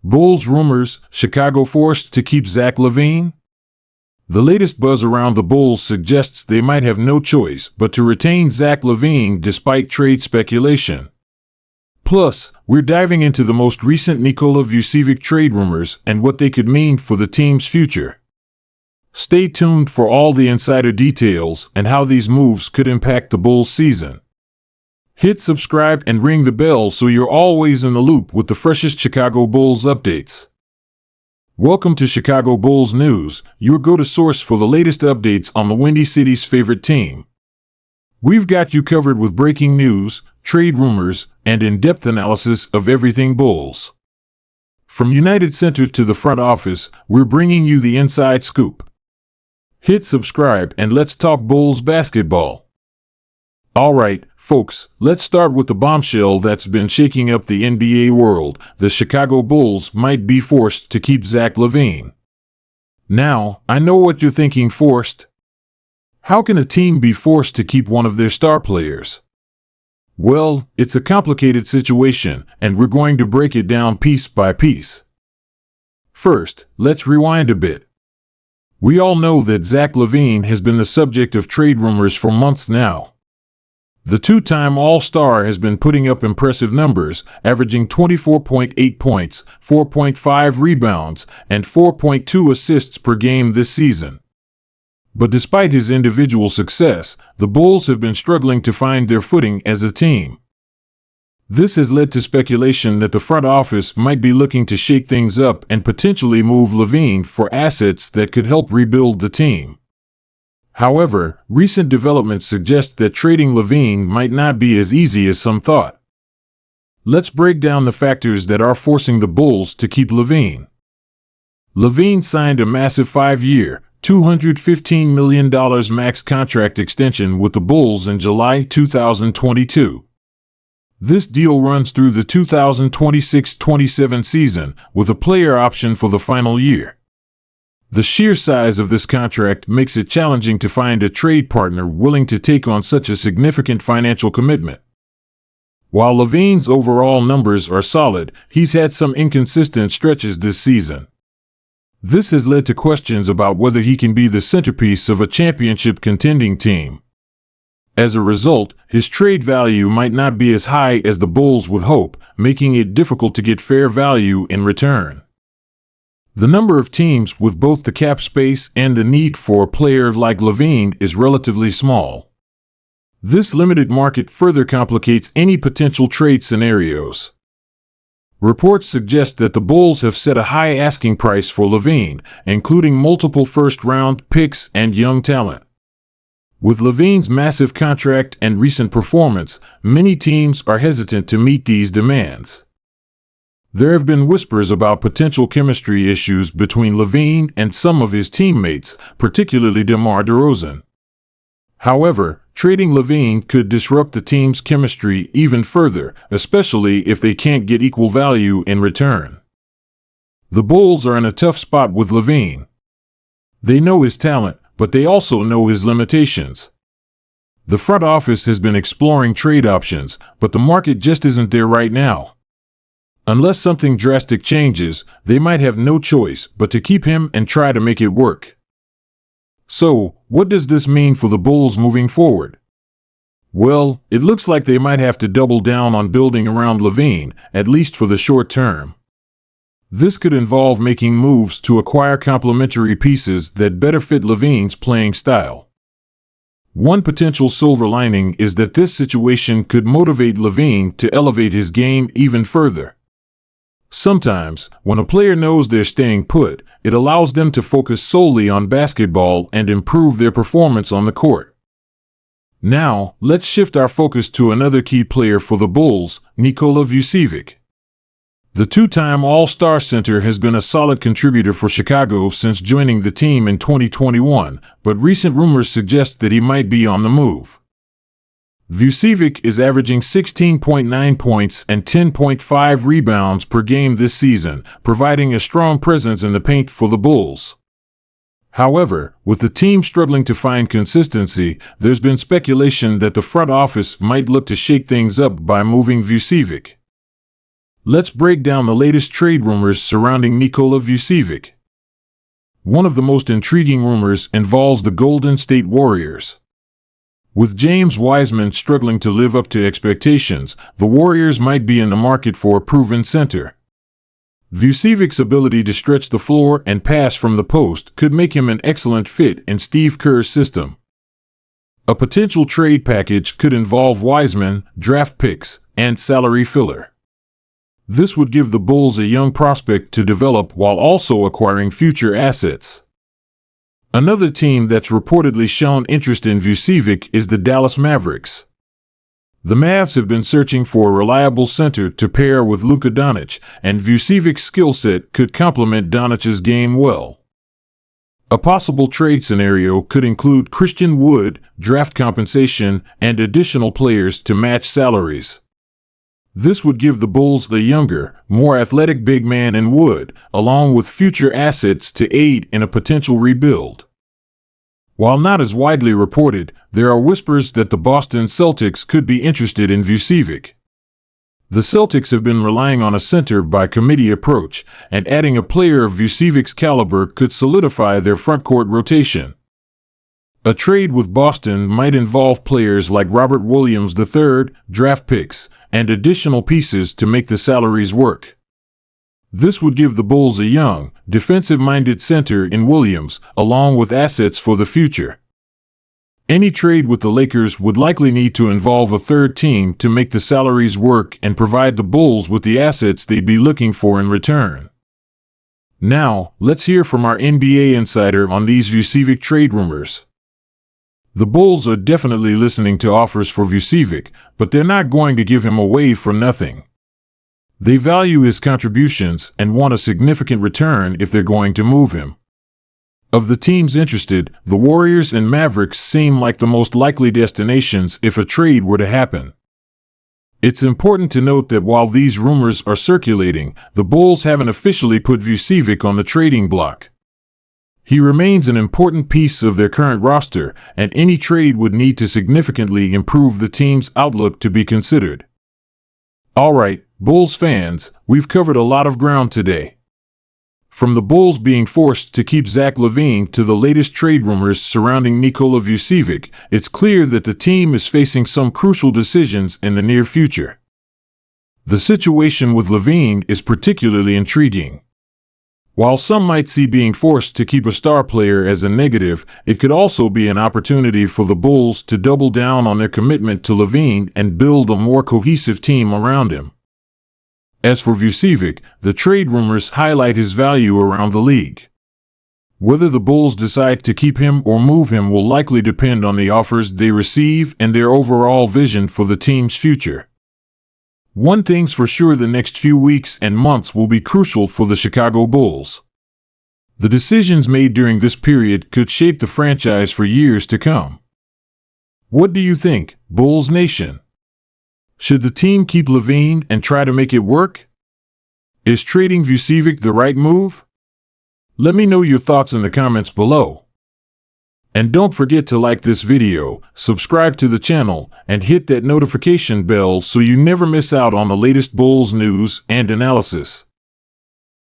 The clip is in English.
Bulls rumors, Chicago forced to keep Zach LaVine? The latest buzz around the Bulls suggests they might have no choice but to retain Zach LaVine despite trade speculation. Plus, we're diving into the most recent Nikola Vucevic trade rumors and what they could mean for the team's future. Stay tuned for all the insider details and how these moves could impact the Bulls' season. Hit subscribe and ring the bell so you're always in the loop with the freshest Chicago Bulls updates. Welcome to Chicago Bulls News, your go-to source for the latest updates on the Windy City's favorite team. We've got you covered with breaking news, trade rumors, and in-depth analysis of everything Bulls. From United Center to the front office, we're bringing you the inside scoop. Hit subscribe and let's talk Bulls basketball. All right, folks, let's start with the bombshell that's been shaking up the NBA world. The Chicago Bulls might be forced to keep Zach LaVine. Now, I know what you're thinking, forced. How can a team be forced to keep one of their star players? Well, it's a complicated situation, and we're going to break it down piece by piece. First, let's rewind a bit. We all know that Zach LaVine has been the subject of trade rumors for months now. The two-time All-Star has been putting up impressive numbers, averaging 24.8 points, 4.5 rebounds, and 4.2 assists per game this season. But despite his individual success, the Bulls have been struggling to find their footing as a team. This has led to speculation that the front office might be looking to shake things up and potentially move LaVine for assets that could help rebuild the team. However, recent developments suggest that trading LaVine might not be as easy as some thought. Let's break down the factors that are forcing the Bulls to keep LaVine. LaVine signed a massive 5-year, $215 million max contract extension with the Bulls in July 2022. This deal runs through the 2026-27 season, with a player option for the final year. The sheer size of this contract makes it challenging to find a trade partner willing to take on such a significant financial commitment. While LaVine's overall numbers are solid, he's had some inconsistent stretches this season. This has led to questions about whether he can be the centerpiece of a championship contending team. As a result, his trade value might not be as high as the Bulls would hope, making it difficult to get fair value in return. The number of teams with both the cap space and the need for a player like LaVine is relatively small. This limited market further complicates any potential trade scenarios. Reports suggest that the Bulls have set a high asking price for LaVine, including multiple first-round picks and young talent. With LaVine's massive contract and recent performance, many teams are hesitant to meet these demands. There have been whispers about potential chemistry issues between LaVine and some of his teammates, particularly DeMar DeRozan. However, trading LaVine could disrupt the team's chemistry even further, especially if they can't get equal value in return. The Bulls are in a tough spot with LaVine. They know his talent, but they also know his limitations. The front office has been exploring trade options, but the market just isn't there right now. Unless something drastic changes, they might have no choice but to keep him and try to make it work. So, what does this mean for the Bulls moving forward? Well, it looks like they might have to double down on building around LaVine, at least for the short term. This could involve making moves to acquire complementary pieces that better fit LaVine's playing style. One potential silver lining is that this situation could motivate LaVine to elevate his game even further. Sometimes, when a player knows they're staying put, it allows them to focus solely on basketball and improve their performance on the court. Now, let's shift our focus to another key player for the Bulls, Nikola Vucevic. The two-time All-Star center has been a solid contributor for Chicago since joining the team in 2021, but recent rumors suggest that he might be on the move. Vucevic is averaging 16.9 points and 10.5 rebounds per game this season, providing a strong presence in the paint for the Bulls. However, with the team struggling to find consistency, there's been speculation that the front office might look to shake things up by moving Vucevic. Let's break down the latest trade rumors surrounding Nikola Vucevic. One of the most intriguing rumors involves the Golden State Warriors. With James Wiseman struggling to live up to expectations, the Warriors might be in the market for a proven center. Vucevic's ability to stretch the floor and pass from the post could make him an excellent fit in Steve Kerr's system. A potential trade package could involve Wiseman, draft picks, and salary filler. This would give the Bulls a young prospect to develop while also acquiring future assets. Another team that's reportedly shown interest in Vucevic is the Dallas Mavericks. The Mavs have been searching for a reliable center to pair with Luka Doncic, and Vucevic's skill set could complement Doncic's game well. A possible trade scenario could include Christian Wood, draft compensation, and additional players to match salaries. This would give the Bulls a younger, more athletic big man in Wood, along with future assets to aid in a potential rebuild. While not as widely reported, there are whispers that the Boston Celtics could be interested in Vucevic. The Celtics have been relying on a center by committee approach, and adding a player of Vucevic's caliber could solidify their frontcourt rotation. A trade with Boston might involve players like Robert Williams III, draft picks, and additional pieces to make the salaries work. This would give the Bulls a young, defensive-minded center in Williams, along with assets for the future. Any trade with the Lakers would likely need to involve a third team to make the salaries work and provide the Bulls with the assets they'd be looking for in return. Now, let's hear from our NBA insider on these Vucevic trade rumors. The Bulls are definitely listening to offers for Vucevic, but they're not going to give him away for nothing. They value his contributions and want a significant return if they're going to move him. Of the teams interested, the Warriors and Mavericks seem like the most likely destinations if a trade were to happen. It's important to note that while these rumors are circulating, the Bulls haven't officially put Vucevic on the trading block. He remains an important piece of their current roster, and any trade would need to significantly improve the team's outlook to be considered. Alright, Bulls fans, we've covered a lot of ground today. From the Bulls being forced to keep Zach LaVine to the latest trade rumors surrounding Nikola Vucevic, it's clear that the team is facing some crucial decisions in the near future. The situation with LaVine is particularly intriguing. While some might see being forced to keep a star player as a negative, it could also be an opportunity for the Bulls to double down on their commitment to LaVine and build a more cohesive team around him. As for Vucevic, the trade rumors highlight his value around the league. Whether the Bulls decide to keep him or move him will likely depend on the offers they receive and their overall vision for the team's future. One thing's for sure, the next few weeks and months will be crucial for the Chicago Bulls. The decisions made during this period could shape the franchise for years to come. What do you think, Bulls Nation? Should the team keep LaVine and try to make it work? Is trading Vucevic the right move? Let me know your thoughts in the comments below. And don't forget to like this video, subscribe to the channel, and hit that notification bell so you never miss out on the latest Bulls news and analysis.